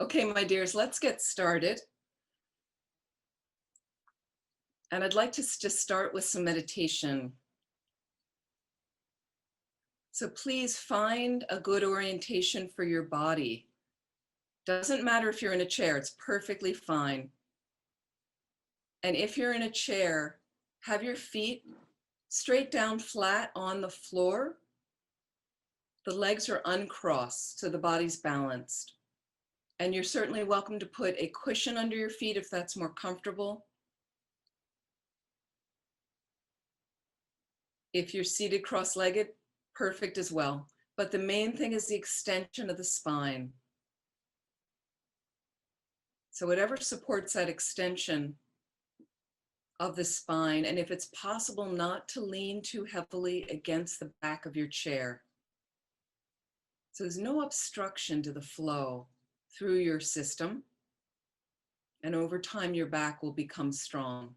Okay, my dears, let's get started. And I'd like to just start with some meditation. So please find a good orientation for your body. Doesn't matter if you're in a chair, it's perfectly fine. And if you're in a chair, have your feet straight down flat on the floor. The legs are uncrossed, so the body's balanced. And you're certainly welcome to put a cushion under your feet if that's more comfortable. If you're seated cross-legged, perfect as well. But the main thing is the extension of the spine. So whatever supports that extension of the spine, and if it's possible not to lean too heavily against the back of your chair. So there's no obstruction to the flow through your system. And over time, your back will become strong.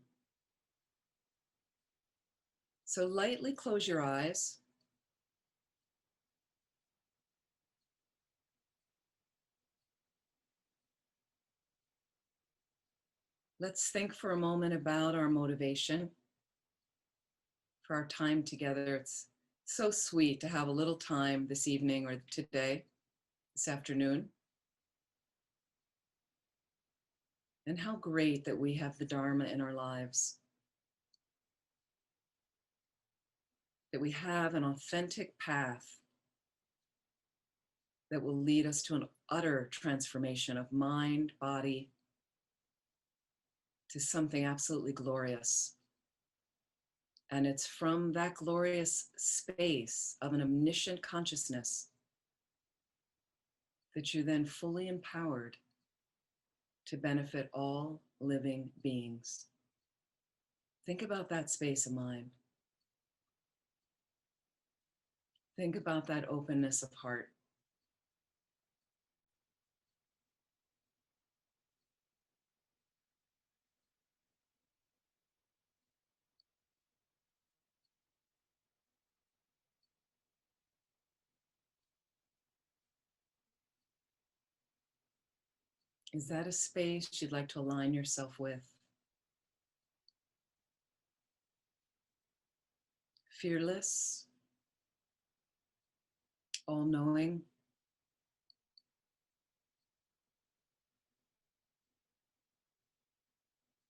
So lightly close your eyes. Let's think for a moment about our motivation for our time together. It's so sweet to have a little time this evening or today, this afternoon. And how great that we have the Dharma in our lives. That we have an authentic path that will lead us to an utter transformation of mind, body, to something absolutely glorious. And it's from that glorious space of an omniscient consciousness that you're then fully empowered to benefit all living beings. Think about that space of mind. Think about that openness of heart. Is that a space you'd like to align yourself with? Fearless, all-knowing,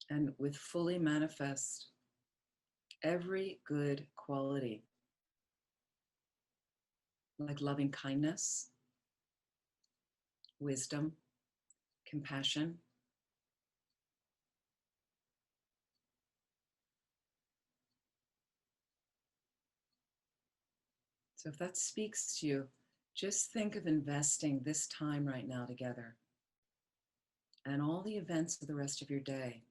and with fully manifest every good quality, like loving kindness, wisdom, compassion. So if that speaks to you, just think of investing this time right now together and all the events of the rest of your day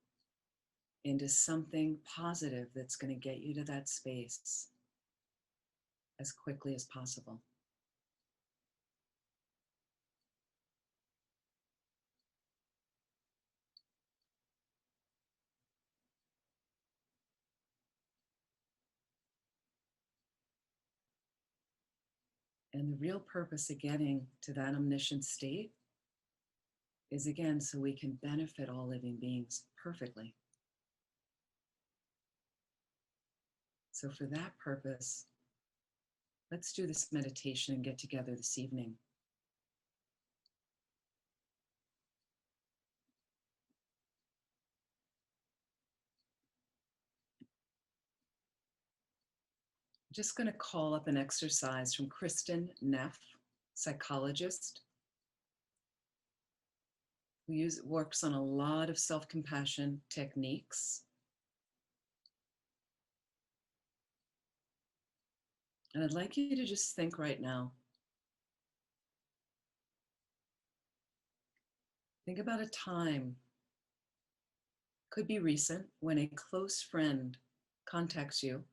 into something positive that's going to get you to that space as quickly as possible. And the real purpose of getting to that omniscient state is, again, so we can benefit all living beings perfectly. So for that purpose, let's do this meditation and get together this evening. I'm just going to call up an exercise from Kristen Neff, psychologist, who works on a lot of self-compassion techniques. And I'd like you to just think right now. Think about a time, could be recent, when a close friend contacts you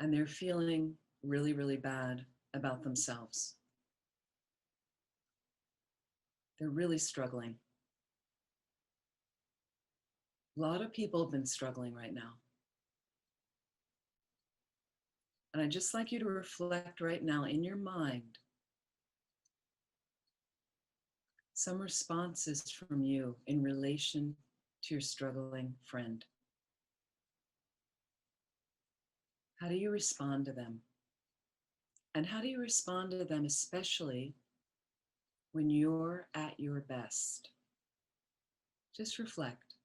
and they're feeling really, really bad about themselves. They're really struggling. A lot of people have been struggling right now. And I'd just like you to reflect right now in your mind, some responses from you in relation to your struggling friend. How do you respond to them? And how do you respond to them, especially when you're at your best? Just reflect.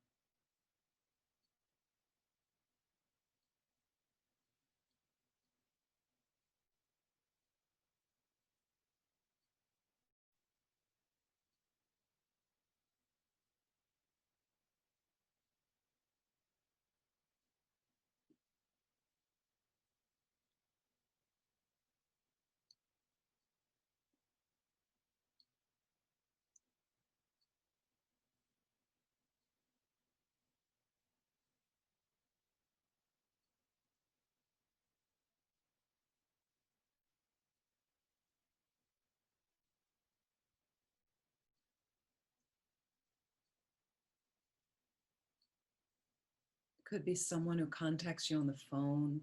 It could be someone who contacts you on the phone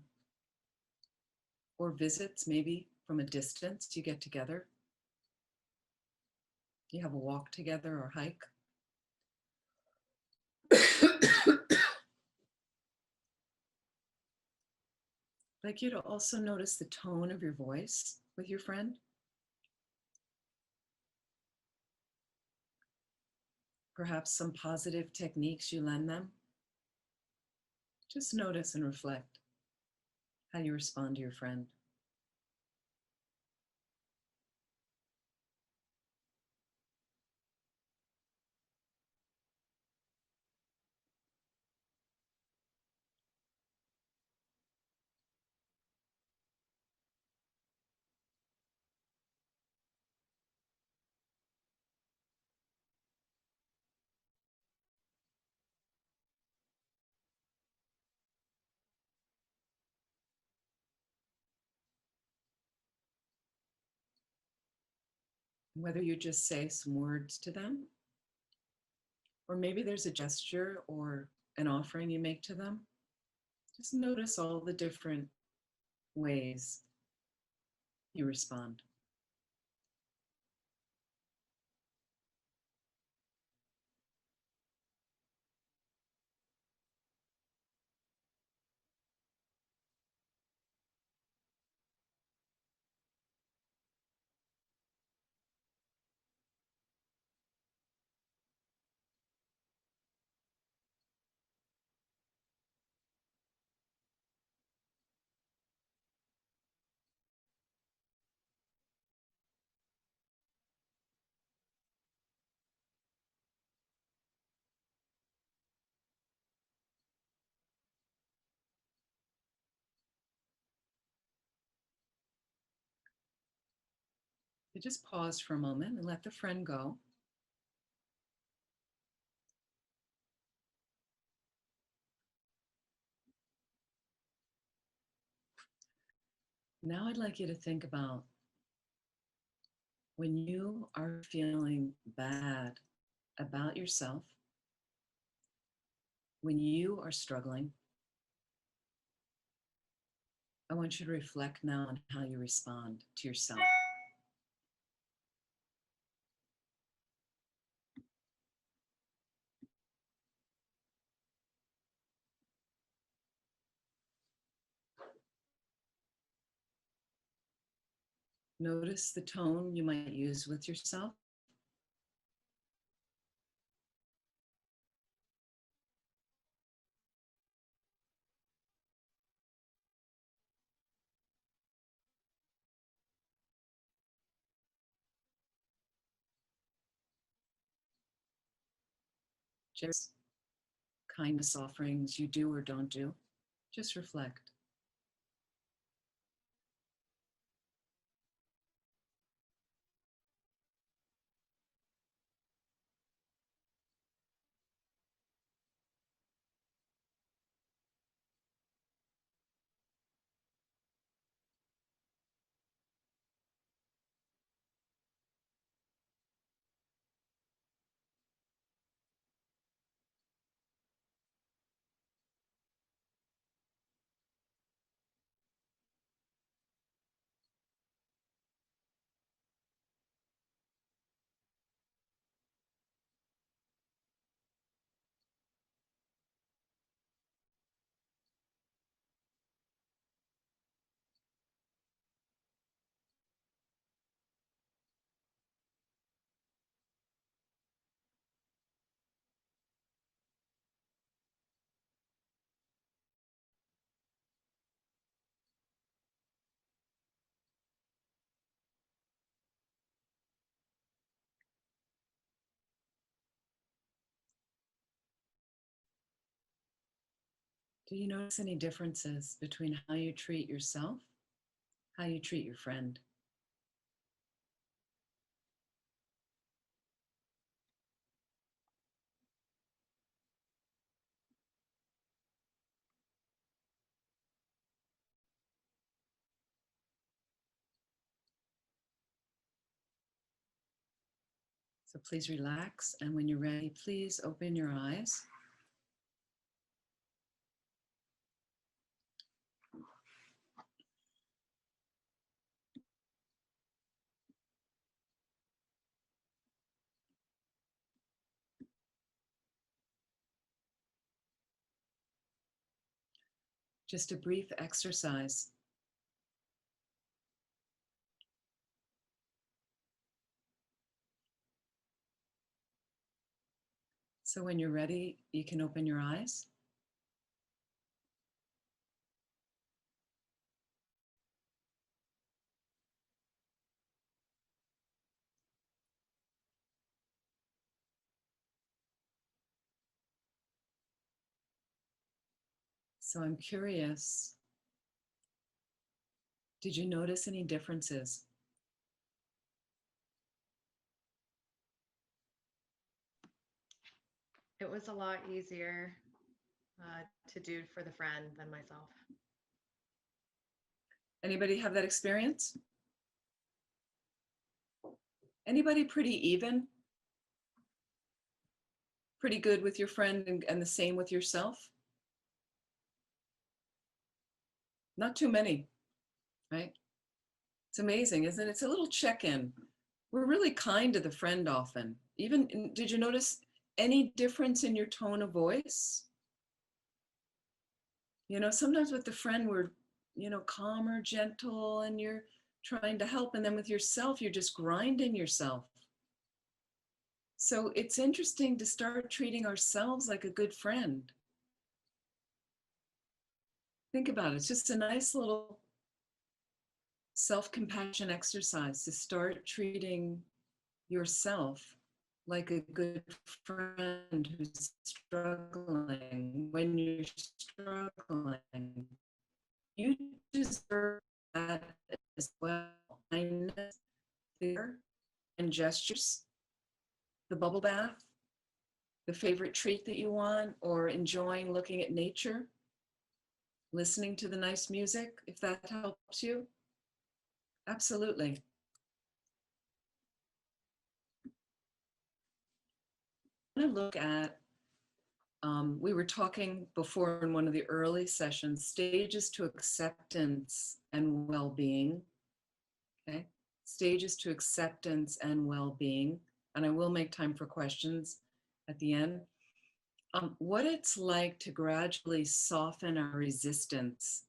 or visits, maybe from a distance. You get together, you have a walk together or hike. I'd like you to also notice the tone of your voice with your friend. Perhaps some positive techniques you lend them. Just notice and reflect how you respond to your friend. Whether you just say some words to them, or maybe there's a gesture or an offering you make to them, just notice all the different ways you respond. You just pause for a moment and let the friend go. Now I'd like you to think about when you are feeling bad about yourself, when you are struggling. I want you to reflect now on how you respond to yourself. Notice the tone you might use with yourself. Just kindness offerings you do or don't do. Just reflect. Do you notice any differences between how you treat yourself, how you treat your friend? So please relax. And when you're ready, please open your eyes. Just a brief exercise. So when you're ready, you can open your eyes. So I'm curious, did you notice any differences? It was a lot easier to do for the friend than myself. Anybody have that experience? Anybody pretty even? Pretty good with your friend and the same with yourself? Not too many, right? It's amazing, isn't it? It's a little check-in. We're really kind to the friend often. Even, did you notice any difference in your tone of voice? You know, sometimes with the friend, we're, calmer, gentle, and you're trying to help. And then with yourself, you're just grinding yourself. So it's interesting to start treating ourselves like a good friend. Think about it. It's just a nice little self-compassion exercise to start treating yourself like a good friend who's struggling. When you're struggling, you deserve that as well. Kindness, fear, and gestures, the bubble bath, the favorite treat that you want, or enjoying looking at nature, listening to the nice music, if that helps you. Absolutely. I'm going to look at, we were talking before in one of the early sessions, stages to acceptance and well-being. Okay, stages to acceptance and well-being. And I will make time for questions at the end. What it's like to gradually soften our resistance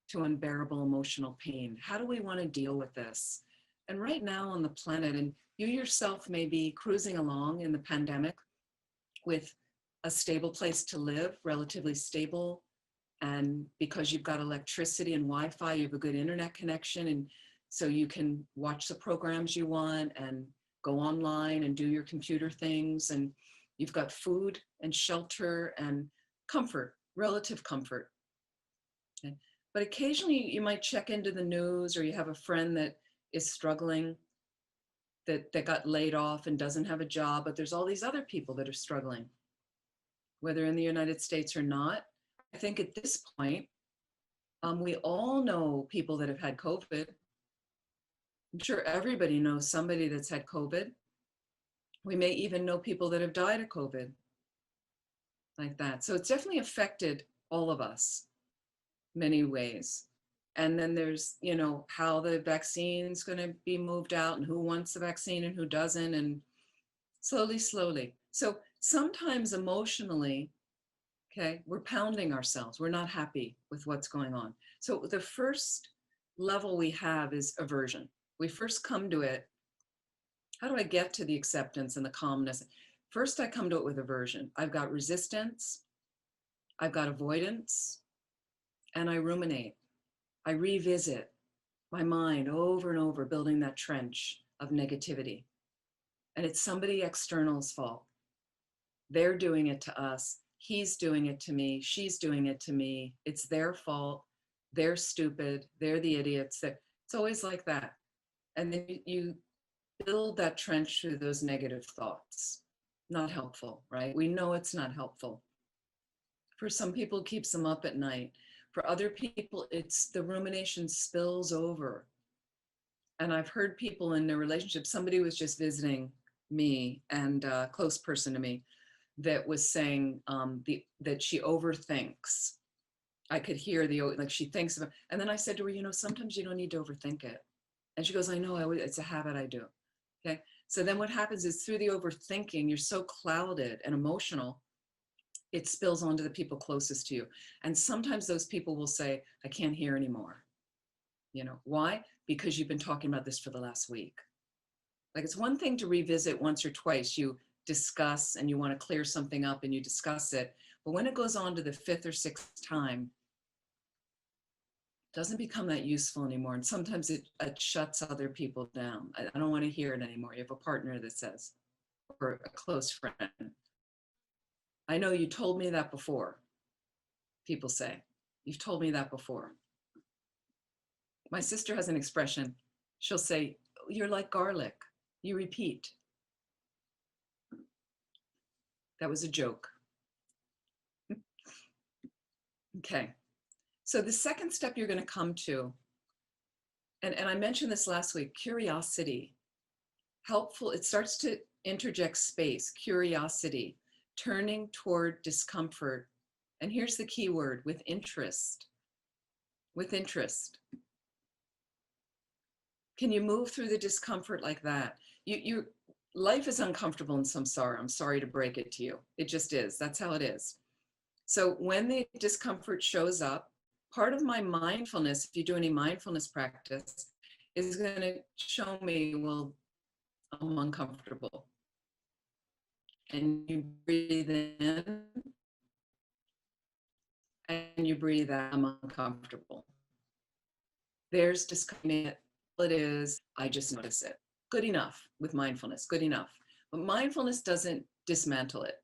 to unbearable emotional pain. How do we want to deal with this? And right now on the planet, and you yourself may be cruising along in the pandemic with a stable place to live, relatively stable, and because you've got electricity and Wi-Fi, you have a good internet connection, and so you can watch the programs you want and go online and do your computer things, and you've got food and shelter and comfort, relative comfort. Okay. But occasionally you might check into the news, or you have a friend that is struggling, that got laid off and doesn't have a job, but there's all these other people that are struggling, whether in the United States or not. I think at this point, we all know people that have had COVID. I'm sure everybody knows somebody that's had COVID. We may even know people that have died of COVID, like that. So it's definitely affected all of us many ways. And then there's, how the vaccine's going to be moved out and who wants the vaccine and who doesn't, and slowly, slowly. So sometimes emotionally, okay, we're pounding ourselves. We're not happy with what's going on. So the first level we have is aversion. We first come to it. How do I get to the acceptance and the calmness? First, I come to it with aversion. I've got resistance, I've got avoidance, and I ruminate. I revisit my mind over and over, building that trench of negativity. And it's somebody external's fault. They're doing it to us. he's doing it to me, she's doing it to me, it's their fault, they're stupid, they're the idiots. It's always like that. And then you build that trench through those negative thoughts. Not helpful, right? We know it's not helpful. For some people, it keeps them up at night. For other people, it's the rumination spills over. And I've heard people in their relationship, somebody was just visiting me and a close person to me that was saying that she overthinks. I could hear like she thinks about, and then I said to her, sometimes you don't need to overthink it. And she goes, I know, it's a habit I do. Okay. So then what happens is through the overthinking, you're so clouded and emotional, it spills onto the people closest to you. And sometimes those people will say, I can't hear anymore. Why? Because you've been talking about this for the last week. Like, it's one thing to revisit once or twice, you discuss and you want to clear something up and you discuss it. But when it goes on to the fifth or sixth time, it doesn't become that useful anymore. And sometimes it shuts other people down. I don't want to hear it anymore. You have a partner that says, or a close friend, I know you told me that before. People say, you've told me that before. My sister has an expression. She'll say, you're like garlic. You repeat. That was a joke. Okay. So the second step you're going to come to, and I mentioned this last week, curiosity. Helpful. It starts to interject space, curiosity, turning toward discomfort. And here's the key word, with interest. With interest. Can you move through the discomfort like that? Life is uncomfortable in samsara. I'm sorry to break it to you. It just is. That's how it is. So when the discomfort shows up, part of my mindfulness, if you do any mindfulness practice, is going to show me, well, I'm uncomfortable. And you breathe in and you breathe out, I'm uncomfortable. There's discomfort. It is, I just notice it. Good enough with mindfulness, good enough. But mindfulness doesn't dismantle it.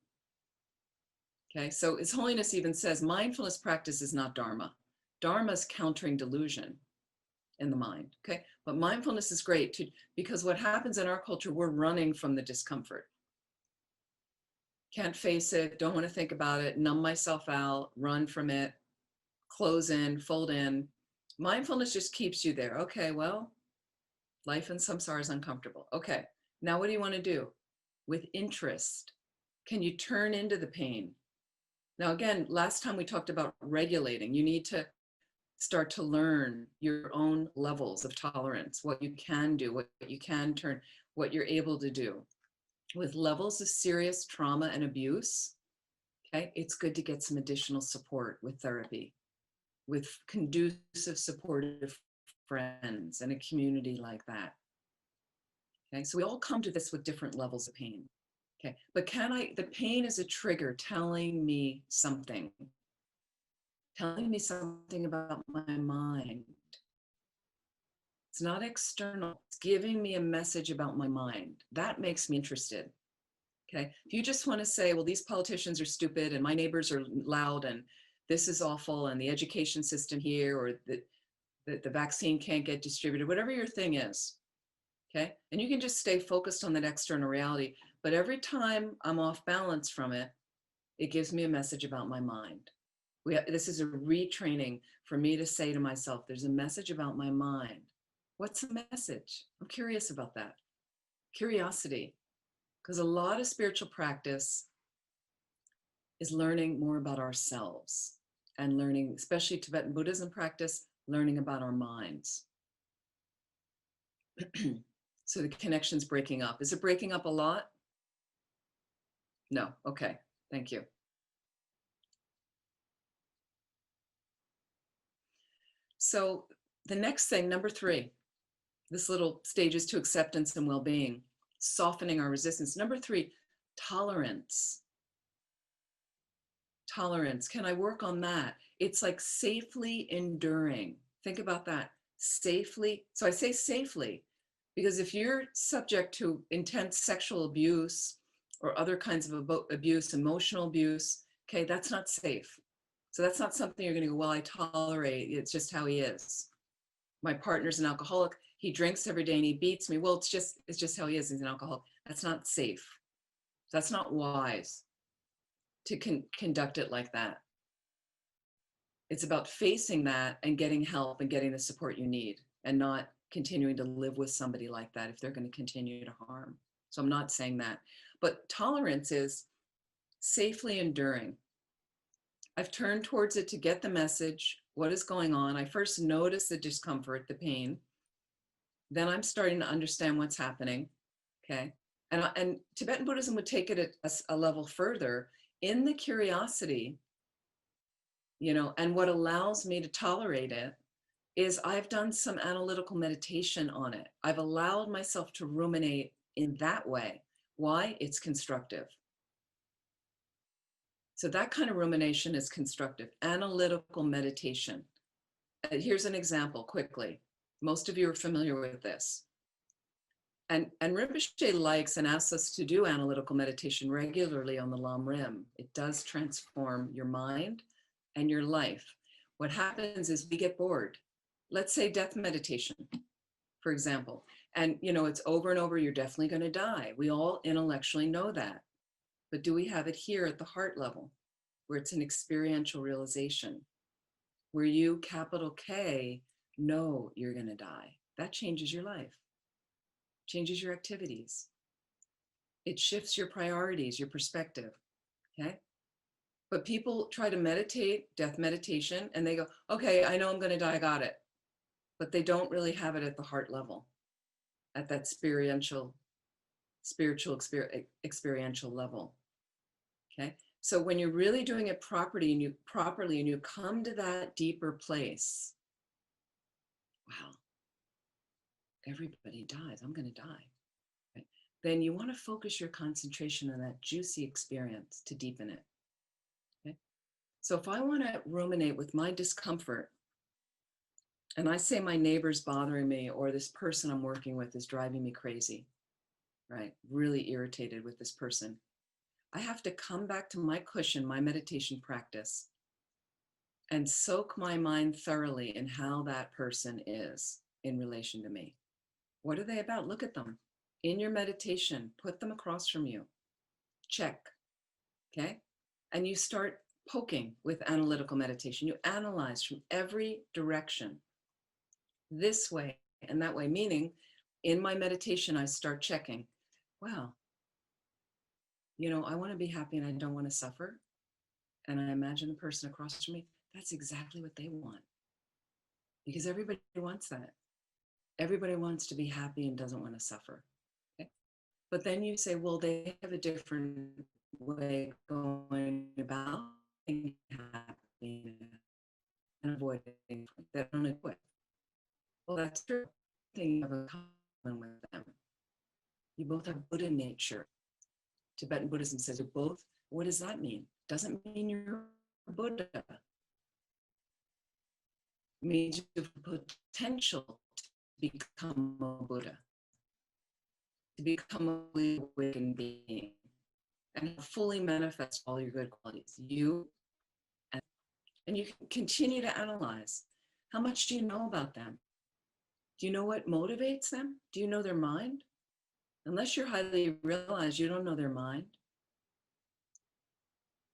Okay, so His Holiness even says mindfulness practice is not Dharma. Dharma is countering delusion in the mind. Okay, but mindfulness is great too, because what happens in our culture, we're running from the discomfort. Can't face it, don't want to think about it, numb myself out, run from it, close in, fold in. Mindfulness just keeps you there. Okay, well, life in samsara is uncomfortable. Okay, now what do you want to do? With interest, can you turn into the pain? Now, again, last time we talked about regulating. You need to start to learn your own levels of tolerance, what you can do, what you can turn, what you're able to do. With levels of serious trauma and abuse, okay, it's good to get some additional support with therapy, with conducive, supportive friends and a community like that. Okay, so we all come to this with different levels of pain. Okay, but the pain is a trigger telling me something about my mind. It's not external, it's giving me a message about my mind. That makes me interested. Okay, if you just want to say, well, these politicians are stupid and my neighbors are loud and this is awful and the education system here, or the vaccine can't get distributed, whatever your thing is, okay? And you can just stay focused on that external reality. But every time I'm off balance from it, it gives me a message about my mind. This is a retraining for me to say to myself, there's a message about my mind. What's the message? I'm curious about that. Curiosity. Because a lot of spiritual practice is learning more about ourselves and learning, especially Tibetan Buddhism practice, learning about our minds. So the connection's breaking up. Is it breaking up a lot? No. Okay. Thank you. So the next thing, number 3, this little stages to acceptance and well-being, softening our resistance. Number 3, tolerance. Tolerance. Can I work on that? It's like safely enduring. Think about that. Safely. So I say safely because if you're subject to intense sexual abuse or other kinds of abuse, emotional abuse, Okay, that's not safe. So that's not something you're going to go, well, I tolerate. It's just how he is. My partner's an alcoholic. He drinks every day and he beats me. Well, it's just how he is. He's an alcoholic. That's not safe. That's not wise to conduct it like that. It's about facing that and getting help and getting the support you need, and not continuing to live with somebody like that if they're going to continue to harm. So I'm not saying that. But tolerance is safely enduring. I've turned towards it to get the message. What is going on? I first notice the discomfort, the pain. Then I'm starting to understand what's happening. Okay. And Tibetan Buddhism would take it a level further in the curiosity, and what allows me to tolerate it is I've done some analytical meditation on it. I've allowed myself to ruminate in that way. Why? It's constructive. So that kind of rumination is constructive. Analytical meditation. Here's an example quickly. Most of you are familiar with this. And Rinpoche likes and asks us to do analytical meditation regularly on the Lam Rim. It does transform your mind and your life. What happens is we get bored. Let's say death meditation, for example. And it's over and over, you're definitely going to die. We all intellectually know that. But do we have it here at the heart level, where it's an experiential realization, where you, capital K, know you're going to die? That changes your life, changes your activities. It shifts your priorities, your perspective, okay? But people try to meditate, death meditation, and they go, okay, I know I'm going to die, I got it. But they don't really have it at the heart level, at that spiritual experiential level, okay? So when you're really doing it properly and you come to that deeper place, wow, everybody dies, I'm going to die. Right? Then you want to focus your concentration on that juicy experience to deepen it. Okay? So if I want to ruminate with my discomfort, and I say my neighbor's bothering me, or this person I'm working with is driving me crazy, right? Really irritated with this person. I have to come back to my cushion, my meditation practice, and soak my mind thoroughly in how that person is in relation to me. What are they about? Look at them. In your meditation, put them across from you. Check, okay? And you start poking with analytical meditation. You analyze from every direction, this way and that way, meaning in my meditation, I start checking, wow, I want to be happy and I don't want to suffer. And I imagine the person across from me, that's exactly what they want. Because everybody wants that. Everybody wants to be happy and doesn't want to suffer. Okay? But then you say, well, they have a different way of going about being happy and avoiding they don't do it. Well, that's true. Thing you have in common with them. You both have Buddha nature. Tibetan Buddhism says you're both. What does that mean? Doesn't mean you're a Buddha. It means you have potential to become a Buddha, to become a awakened being, and fully manifest all your good qualities. And you can continue to analyze. How much do you know about them? Do you know what motivates them? Do you know their mind? Unless you're highly realized, you don't know their mind.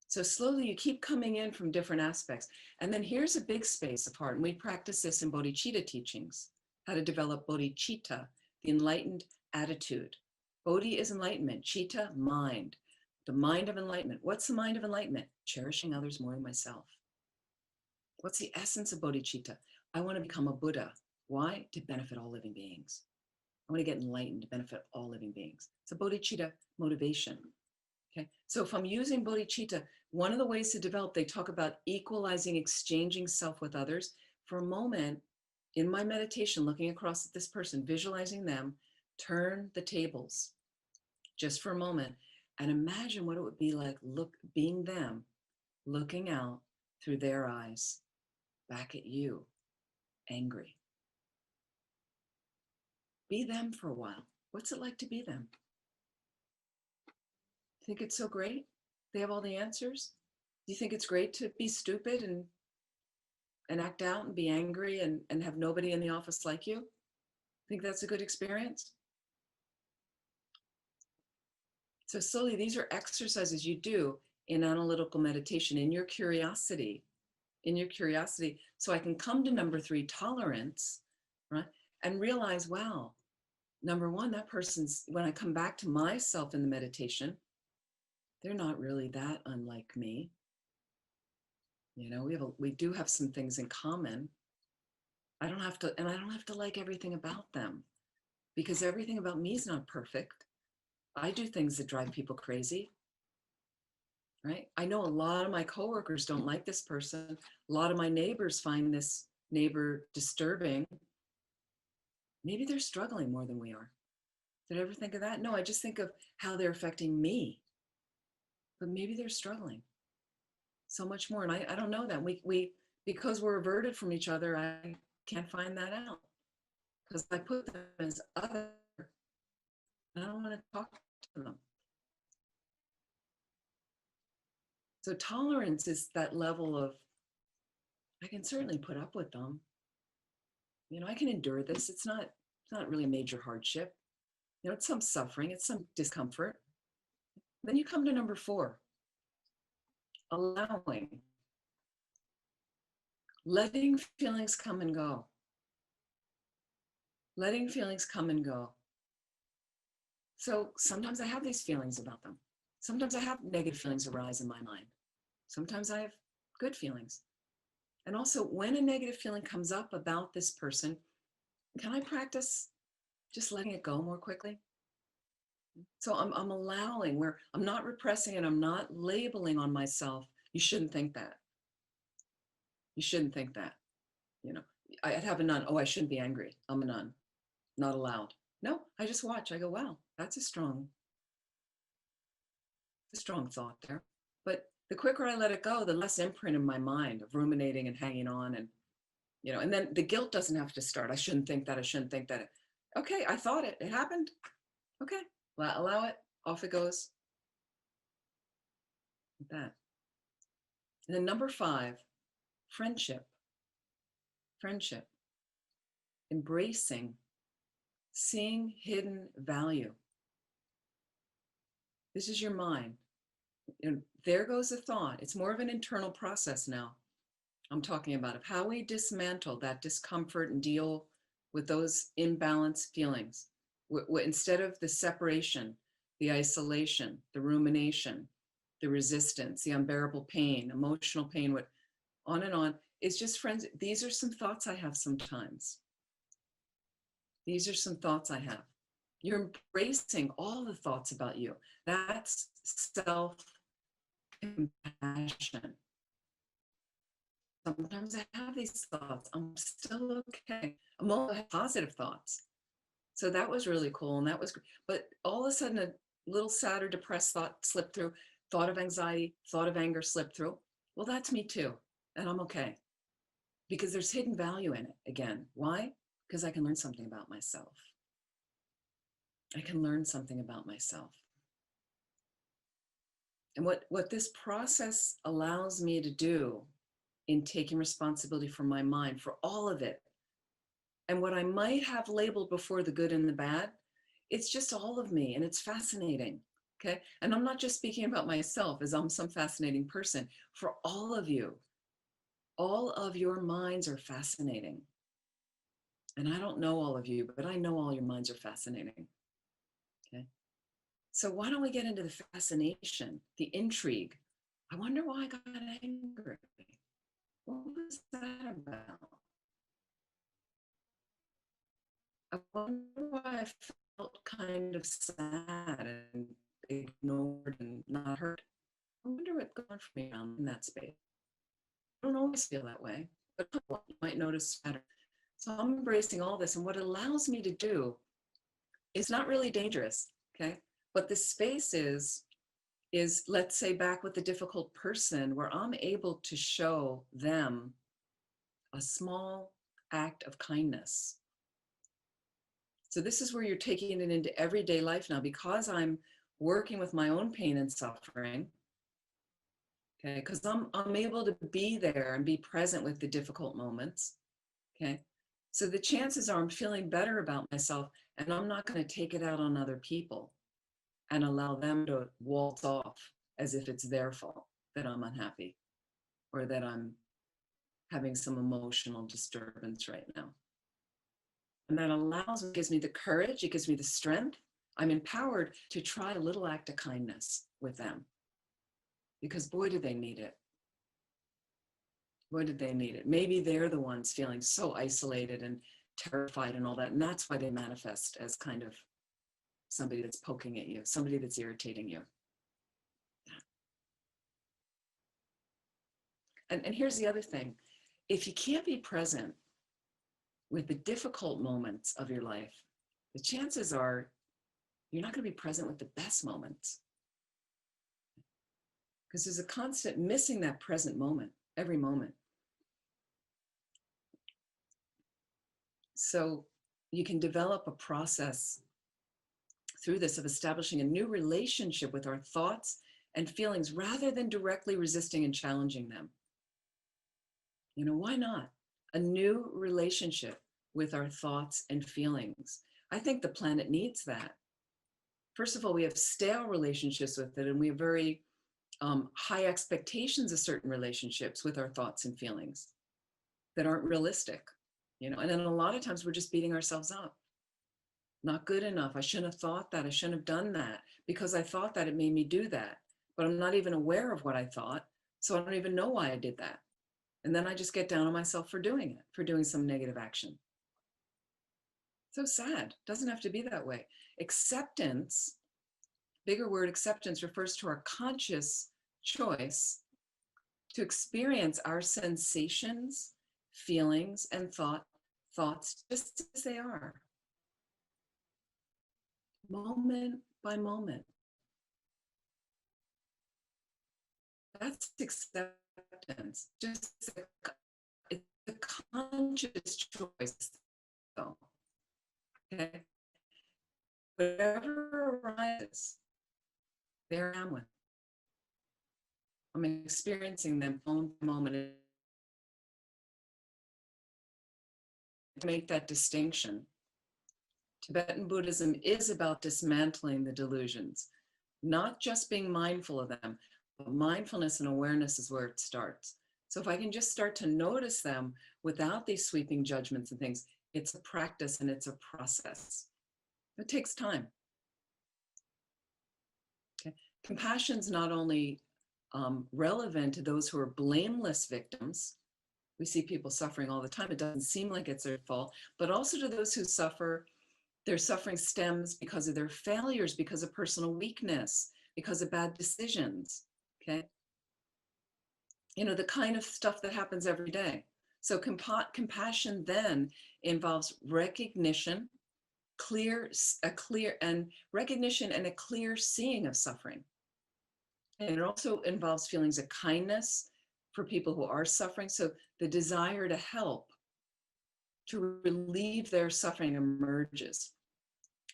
So slowly you keep coming in from different aspects. And then here's a big space apart. And we practice this in bodhichitta teachings, how to develop bodhichitta, the enlightened attitude. Bodhi is enlightenment, chitta, mind, the mind of enlightenment. What's the mind of enlightenment? Cherishing others more than myself. What's the essence of bodhicitta? I want to become a Buddha. Why? To benefit all living beings. I want to get enlightened to benefit all living beings. It's a bodhicitta motivation. Okay. So if I'm using bodhicitta, one of the ways to develop, they talk about equalizing, exchanging self with others. For a moment in my meditation, looking across at this person, visualizing them, turn the tables just for a moment and imagine what it would be like being them, looking out through their eyes, back at you, angry. Be them for a while. What's it like to be them? Think it's so great? They have all the answers? Do you think it's great to be stupid and act out and be angry and have nobody in the office like you? Think that's a good experience? So slowly, these are exercises you do in analytical meditation, in your curiosity. So I can come to number 3, tolerance, right? And realize, wow, number 1, that person's, when I come back to myself in the meditation, they're not really that unlike me. You know, we do have some things in common. I don't have to like everything about them, because everything about me is not perfect. I do things that drive people crazy, right? I know a lot of my coworkers don't like this person. A lot of my neighbors find this neighbor disturbing. Maybe they're struggling more than we are. Did I ever think of that? No, I just think of how they're affecting me. But maybe they're struggling so much more. And I don't know that. We because we're averted from each other, I can't find that out. Because I put them as other. I don't want to talk to them. So tolerance is that level of, I can certainly put up with them. You know, I can endure this. It's not really a major hardship. You know, it's some suffering, it's some discomfort. Then you come to number 4, allowing, letting feelings come and go. Letting feelings come and go. So sometimes I have these feelings about them. Sometimes I have negative feelings arise in my mind. Sometimes I have good feelings. And also, when a negative feeling comes up about this person, can I practice just letting it go more quickly? So I'm allowing, where I'm not repressing and I'm not labeling on myself. You shouldn't think that. You shouldn't think that. You know, I'd have a nun. Oh, I shouldn't be angry. I'm a nun. Not allowed. No, I just watch. I go, wow, that's a strong thought there. But the quicker I let it go, the less imprint in my mind of ruminating and hanging on. And, you know, and then the guilt doesn't have to start. I shouldn't think that. I shouldn't think that. Okay, I thought it. It happened. Okay, well, allow it. Off it goes. Like that. And then number 5, friendship. Friendship. Embracing, seeing hidden value. This is your mind. And there goes a thought. It's more of an internal process now. I'm talking about of how we dismantle that discomfort and deal with those imbalanced feelings. Instead of the separation, the isolation, the rumination, the resistance, the unbearable pain, emotional pain, what on and on. It's just friends. These are some thoughts I have sometimes. These are some thoughts I have. You're embracing all the thoughts about you. That's self-compassion. Sometimes I have these thoughts. I'm still okay. I'm all positive thoughts. So that was really cool. And that was great. But all of a sudden, a little sad or depressed thought slipped through, thought of anxiety, thought of anger slipped through. Well, that's me too. And I'm okay. Because there's hidden value in it again. Why? Because I can learn something about myself. I can learn something about myself. And what this process allows me to do in taking responsibility for my mind, for all of it, and what I might have labeled before the good and the bad, it's just all of me, and it's fascinating. Okay. And I'm not just speaking about myself as I'm some fascinating person. For all of you, all of your minds are fascinating. And I don't know all of you, but I know all your minds are fascinating. Okay. So why don't we get into the fascination, the intrigue? I wonder why I got angry. What was that about? I wonder why I felt kind of sad and ignored and not heard. I wonder what's going on for me around in that space. I don't always feel that way, but you might notice better. So I'm embracing all this, and what it allows me to do is not really dangerous, okay? But the space is, let's say, back with the difficult person, where I'm able to show them a small act of kindness. So this is where you're taking it into everyday life now, because I'm working with my own pain and suffering. Okay, because I'm able to be there and be present with the difficult moments. Okay, so the chances are I'm feeling better about myself, and I'm not going to take it out on other people and allow them to waltz off as if it's their fault that I'm unhappy or that I'm having some emotional disturbance right now. And that allows me, gives me the courage, it gives me the strength. I'm empowered to try a little act of kindness with them, because boy, do they need it. Boy, did they need it. Maybe they're the ones feeling so isolated and terrified and all that. And that's why they manifest as kind of somebody that's poking at you, somebody that's irritating you. And here's the other thing. If you can't be present with the difficult moments of your life, the chances are you're not going to be present with the best moments. Because there's a constant missing that present moment, every moment. So you can develop a process through this of establishing a new relationship with our thoughts and feelings rather than directly resisting and challenging them. You know, why not? A new relationship with our thoughts and feelings. I think the planet needs that. First of all, we have stale relationships with it, and we have very high expectations of certain relationships with our thoughts and feelings that aren't realistic, you know, and then a lot of times we're just beating ourselves up. Not good enough. I shouldn't have thought that. I shouldn't have done that. Because I thought that, it made me do that. But I'm not even aware of what I thought. So I don't even know why I did that. And then I just get down on myself for doing it, for doing some negative action. So sad. Doesn't have to be that way. Acceptance, bigger word, acceptance, refers to our conscious choice to experience our sensations, feelings, and thoughts just as they are, moment by moment. That's acceptance. Just it's a conscious choice, though. Okay, whatever arises, there I am with. I'm experiencing them moment by moment. To make that distinction, Tibetan Buddhism is about dismantling the delusions, not just being mindful of them, but mindfulness and awareness is where it starts. So if I can just start to notice them without these sweeping judgments and things, it's a practice and it's a process. It takes time. Okay. Compassion is not only relevant to those who are blameless victims. We see people suffering all the time. It doesn't seem like it's their fault, but also to those who suffer. Their suffering stems because of their failures, because of personal weakness, because of bad decisions. Okay. You know, the kind of stuff that happens every day. So compassion then involves recognition, recognition and a clear seeing of suffering. And it also involves feelings of kindness for people who are suffering. So the desire to help, to relieve their suffering emerges.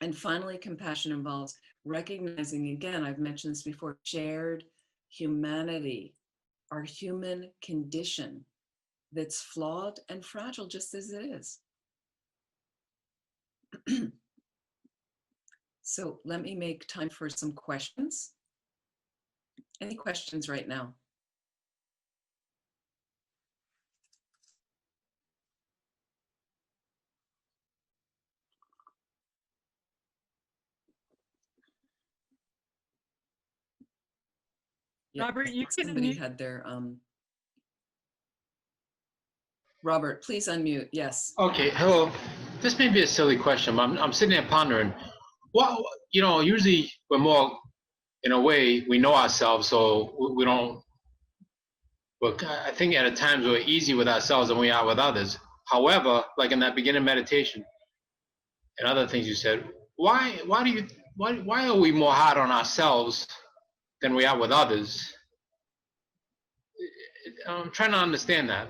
And finally, compassion involves recognizing, again, I've mentioned this before, shared humanity, our human condition that's flawed and fragile just as it is. So let me make time for some questions. Any questions right now? Yeah, Robert, you can somebody unmute. had their Robert, please unmute. Yes. Okay, hello. This may be a silly question, but I'm sitting there pondering. Well, you know, usually we're more, in a way, we know ourselves, so we don't. But I think at times we're easy with ourselves than we are with others. However, like in that beginning meditation and other things you said, why are we more hard on ourselves than we are with others? I'm trying to understand that.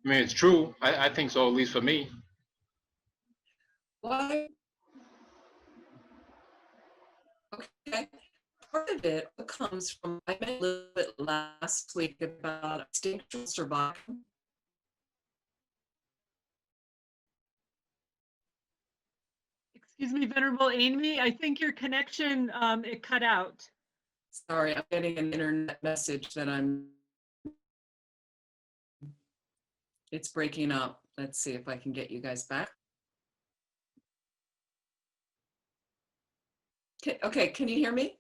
I mean, it's true. I think so, at least for me. Why? Okay. part of it comes from, I mentioned a little bit last week about instinctual survival. Excuse me, Venerable Amy, I think your connection, it cut out. Sorry, I'm getting an internet message that it's breaking up. Let's see if I can get you guys back. Okay, can you hear me?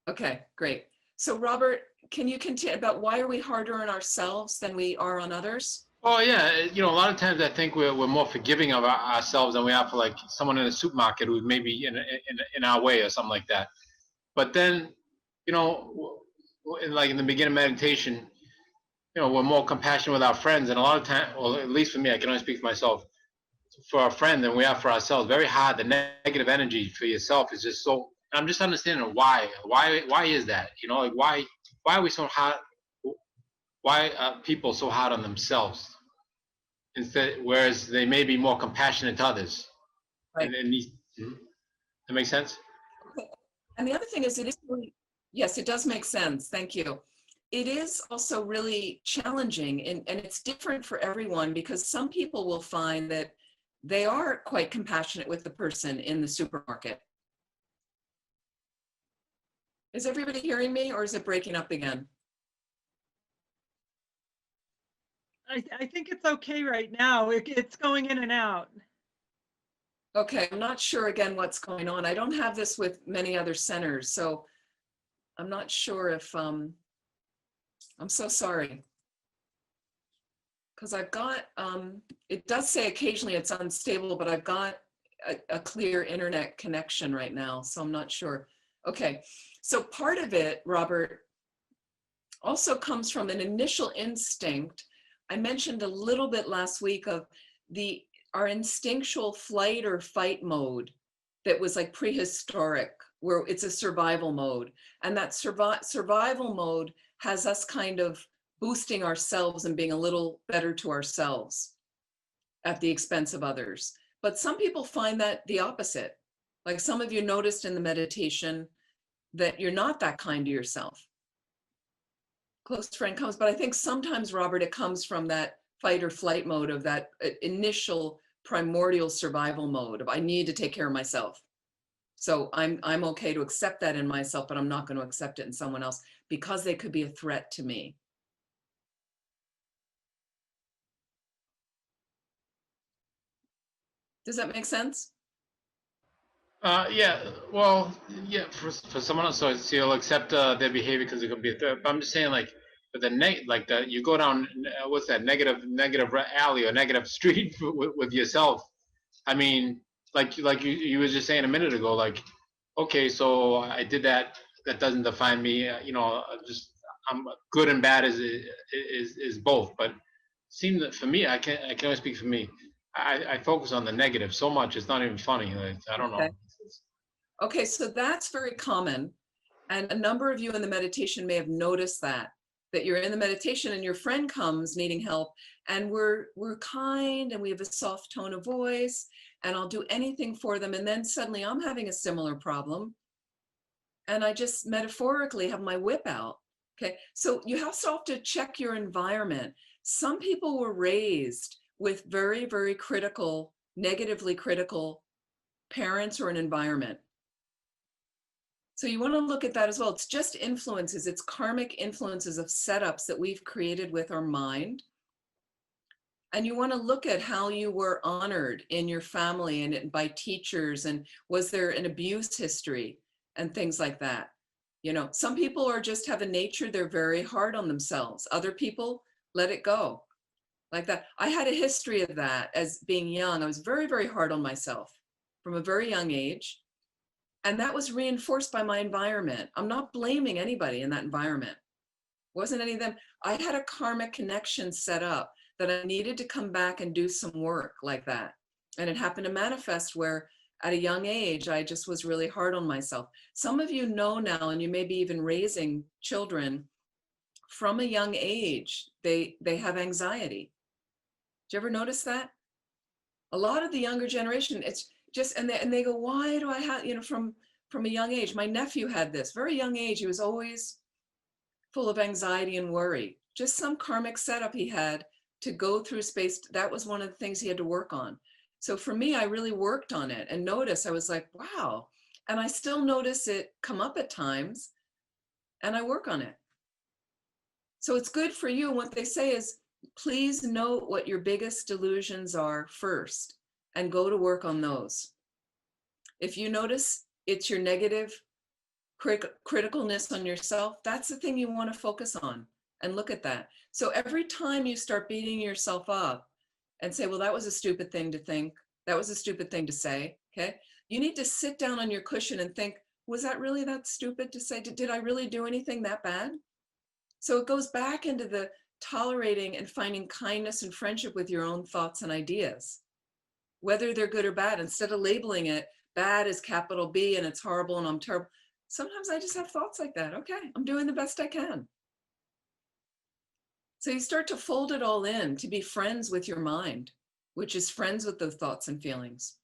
Okay, great. So Robert, can you continue about why are we harder on ourselves than we are on others? Oh yeah, a lot of times I think we're more forgiving of ourselves than we are for like someone in a supermarket who's maybe in our way or something like that. But then, in the beginning of meditation, we're more compassionate with our friends, and a lot of time, well, at least for me, I can only speak for myself, for our friend than we are for ourselves. Very hard. The negative energy for yourself is just so. I'm just understanding why. Why is that? Like why are we so hard? Why are people so hard on themselves? Whereas they may be more compassionate to others. Right. That makes sense? Okay. And the other thing is, yes, it does make sense. Thank you. It is also really challenging, and it's different for everyone, because some people will find that they are quite compassionate with the person in the supermarket. Is everybody hearing me, or is it breaking up again? I think it's okay right now. It's going in and out. Okay, I'm not sure again what's going on. I don't have this with many other centers, so I'm not sure if, I'm so sorry. Because I've got, it does say occasionally it's unstable, but I've got a clear internet connection right now, so I'm not sure. Okay, so part of it, Robert, also comes from an initial instinct. I mentioned a little bit last week of our instinctual flight or fight mode that was like prehistoric, where it's a survival mode. And that survival mode has us kind of boosting ourselves and being a little better to ourselves at the expense of others. But some people find that the opposite. Like some of you noticed in the meditation that you're not that kind to yourself. Close friend comes, but I think sometimes, Robert, it comes from that fight or flight mode of that initial primordial survival mode of I need to take care of myself. So I'm okay to accept that in myself, but I'm not going to accept it in someone else because they could be a threat to me. Does that make sense? Yeah. Well, yeah. For someone else, so you'll accept their behavior because it could be a threat. But I'm just saying, like, but you go down, what's that negative alley or negative street with yourself. I mean, like you were just saying a minute ago, like, okay, so I did that. That doesn't define me. Just I'm good and bad is both. But it seems that for me, I can only speak for me. I focus on the negative so much. It's not even funny. Like, I don't know. Okay, so that's very common. And a number of you in the meditation may have noticed that you're in the meditation and your friend comes needing help, and we're kind and we have a soft tone of voice and I'll do anything for them. And then suddenly I'm having a similar problem and I just metaphorically have my whip out. Okay, so you have to check your environment. Some people were raised with very, very critical, negatively critical parents or an environment. So you want to look at that as well. It's just influences, it's karmic influences of setups that we've created with our mind. And you want to look at how you were honored in your family and by teachers, and was there an abuse history and things like that. Some people just have a nature, they're very hard on themselves. Other people let it go like that. I had a history of that as being young. I was very, very hard on myself from a very young age. And that was reinforced by my environment. I'm not blaming anybody in that environment. It wasn't any of them. I had a karmic connection set up that I needed to come back and do some work like that. And it happened to manifest where at a young age, I just was really hard on myself. Some of you know now, and you may be even raising children from a young age, they have anxiety. Did you ever notice that? A lot of the younger generation, just, and they go, why do I have, from a young age, my nephew had this, very young age, he was always full of anxiety and worry, just some karmic setup he had to go through space. That was one of the things he had to work on. So for me, I really worked on it and noticed, I was like, wow. And I still notice it come up at times and I work on it. So it's good for you. And what they say is, please note what your biggest delusions are first and go to work on those. If you notice it's your negative criticalness on yourself, that's the thing you want to focus on and look at that. So every time you start beating yourself up and say, well, that was a stupid thing to think, that was a stupid thing to say, okay? You need to sit down on your cushion and think, was that really that stupid to say? Did I really do anything that bad? So it goes back into the tolerating and finding kindness and friendship with your own thoughts and ideas, whether they're good or bad. Instead of labeling it bad is capital B and it's horrible and I'm terrible. Sometimes I just have thoughts like that. Okay, I'm doing the best I can. So you start to fold it all in to be friends with your mind, which is friends with those thoughts and feelings.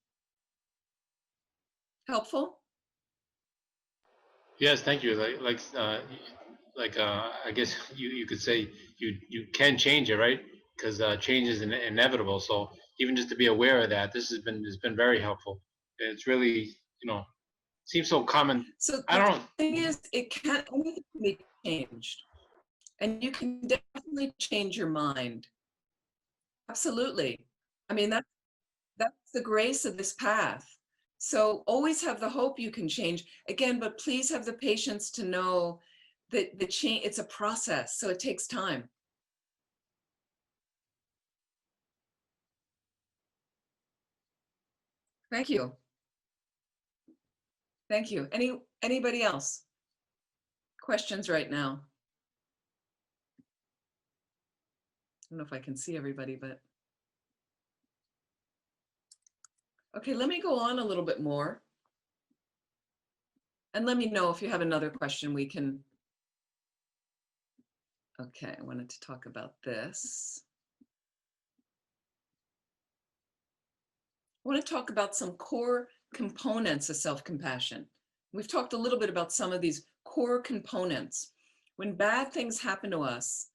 Helpful? Yes, thank you. I guess you could say you can change it, right? Because change is inevitable. So even just to be aware of that, this has been very helpful. It's really, seems so common. So I the don't. thing is, anything can be changed. And you can definitely change your mind. Absolutely. I mean, that's the grace of this path. So always have the hope you can change. Again, but please have the patience to know that the change, it's a process, so it takes time. Thank you. Thank you. Anybody else? Questions right now? I don't know if I can see everybody, but. Okay, let me go on a little bit more. And let me know if you have another question we can. Okay, I wanted to talk about this. I want to talk about some core components of self-compassion. We've talked a little bit about some of these core components. When bad things happen to us,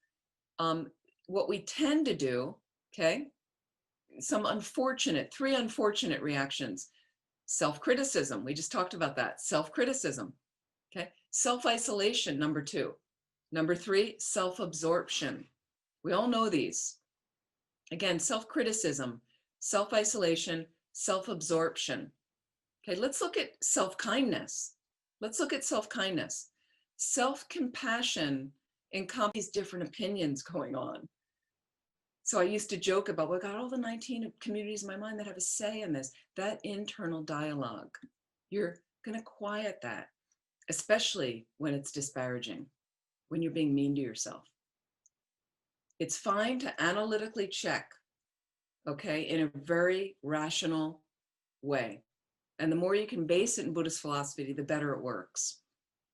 what we tend to do, okay, three unfortunate reactions. Self-criticism, we just talked about that, self-criticism, okay? Self-isolation, number 2. Number 3, self-absorption. We all know these. Again, self-criticism, self-isolation, self-absorption. Okay, let's look at self-kindness. Let's look at self-kindness. Self-compassion encompasses different opinions going on. So I used to joke about, well, I got all the 19 communities in my mind that have a say in this, that internal dialogue. You're going to quiet that, especially when it's disparaging, when you're being mean to yourself. It's fine to analytically check, okay, in a very rational way. And the more you can base it in Buddhist philosophy, the better it works,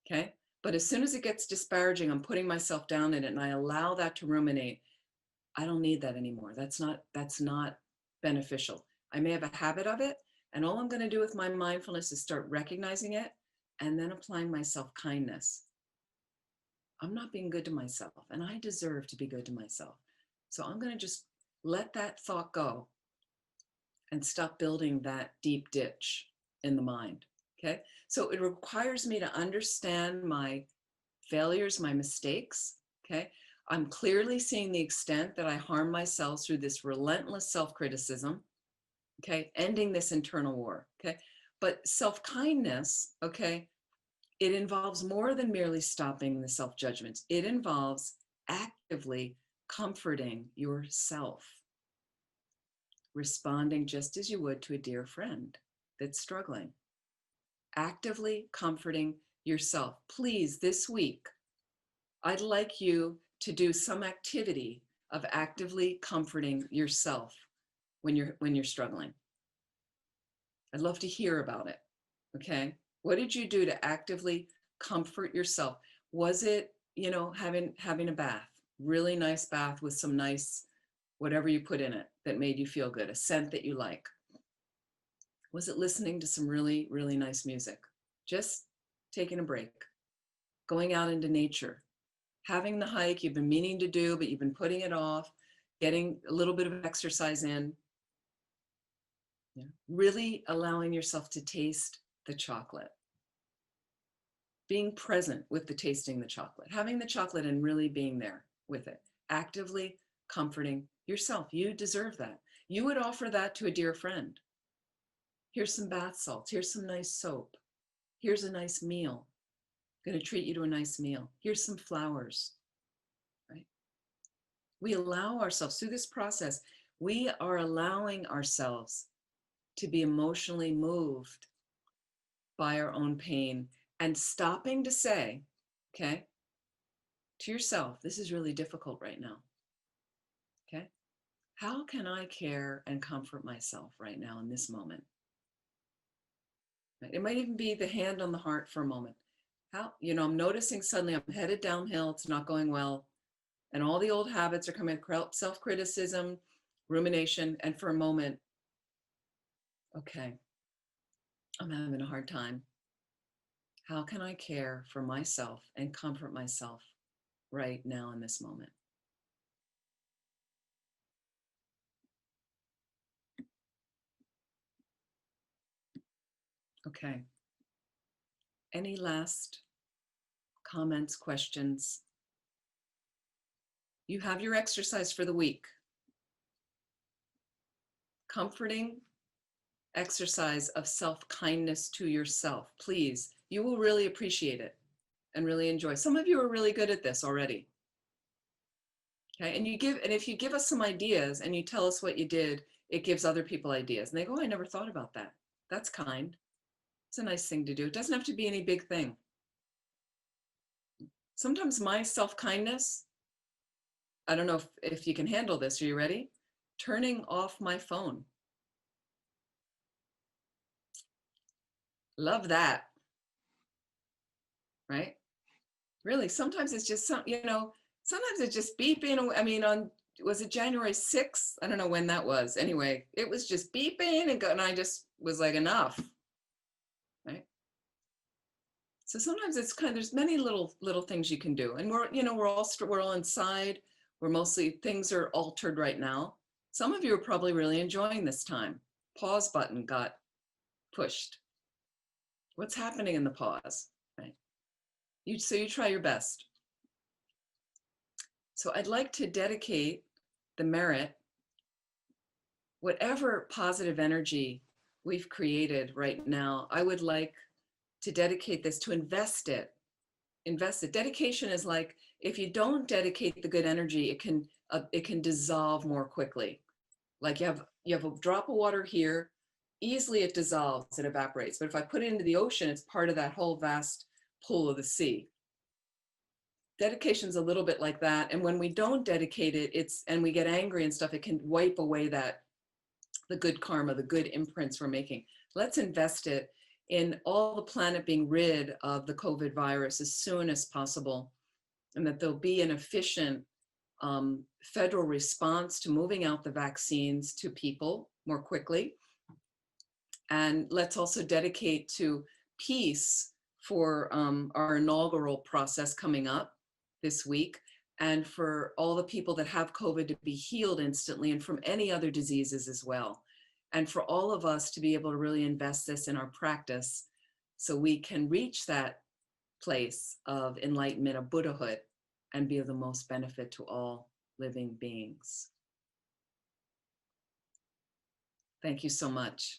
okay? But as soon as it gets disparaging, I'm putting myself down in it and I allow that to ruminate. I don't need that anymore. That's not beneficial. I may have a habit of it, and all I'm going to do with my mindfulness is start recognizing it and then applying my self-kindness. I'm not being good to myself, and I deserve to be good to myself. So I'm going to just let that thought go and stop building that deep ditch in the mind, okay? So it requires me to understand my failures, my mistakes, okay? I'm clearly seeing the extent that I harm myself through this relentless self-criticism, okay? Ending this internal war, okay? But self-kindness, okay, it involves more than merely stopping the self-judgments. It involves actively comforting yourself, responding just as you would to a dear friend that's struggling. Actively comforting yourself. Please, this week, I'd like you to do some activity of actively comforting yourself when you're struggling. I'd love to hear about it. Okay. What did you do to actively comfort yourself? Was it, having a bath, really nice bath with some nice, whatever you put in it that made you feel good, a scent that you like? Was it listening to some really, really nice music? Just taking a break, going out into nature, having the hike you've been meaning to do, but you've been putting it off, getting a little bit of exercise in. Yeah. Really allowing yourself to taste the chocolate. Being present with the tasting the chocolate, having the chocolate and really being there with it, actively comforting yourself. You deserve that. You would offer that to a dear friend. Here's some bath salts. Here's some nice soap. Here's a nice meal. I'm going to treat you to a nice meal. Here's some flowers, right? We allow ourselves through this process. We are allowing ourselves to be emotionally moved by our own pain and stopping to say, okay, to yourself, this is really difficult right now. Okay. How can I care and comfort myself right now in this moment? It might even be the hand on the heart for a moment. How, I'm noticing suddenly I'm headed downhill. It's not going well. And all the old habits are coming, self-criticism, rumination. And for a moment, okay, I'm having a hard time. How can I care for myself and comfort myself right now in this moment? Okay. Any last comments, questions? You have your exercise for the week. Comforting exercise of self-kindness to yourself. Please, you will really appreciate it and really enjoy. Some of you are really good at this already. Okay, and if you give us some ideas and you tell us what you did, it gives other people ideas. And they go, oh, I never thought about that. That's kind. It's a nice thing to do. It doesn't have to be any big thing. Sometimes my self-kindness, I don't know if you can handle this. Are you ready? Turning off my phone. Love that. Right? Really, sometimes it's just sometimes it's just beeping. I mean, was it January 6th? I don't know when that was. Anyway, it was just beeping and I just was like, enough. Right? So sometimes it's there's many little things you can do. And we're all inside. Things are altered right now. Some of you are probably really enjoying this time. Pause button got pushed. What's happening in the pause? Right? So you try your best. So I'd like to dedicate the merit, whatever positive energy we've created right now, I would like to dedicate this to invest it. Dedication is like, if you don't dedicate the good energy, it can dissolve more quickly. Like you have a drop of water here, easily it dissolves, it evaporates. But if I put it into the ocean, it's part of that whole vast pool of the sea. Dedication's a little bit like that. And when we don't dedicate it, and we get angry and stuff, it can wipe away the good karma, the good imprints we're making. Let's invest it in all the planet being rid of the COVID virus as soon as possible, and that there'll be an efficient federal response to moving out the vaccines to people more quickly. And let's also dedicate to peace for our inaugural process coming up this week, and for all the people that have COVID to be healed instantly, and from any other diseases as well. And for all of us to be able to really invest this in our practice so we can reach that place of enlightenment, of Buddhahood, and be of the most benefit to all living beings. Thank you so much.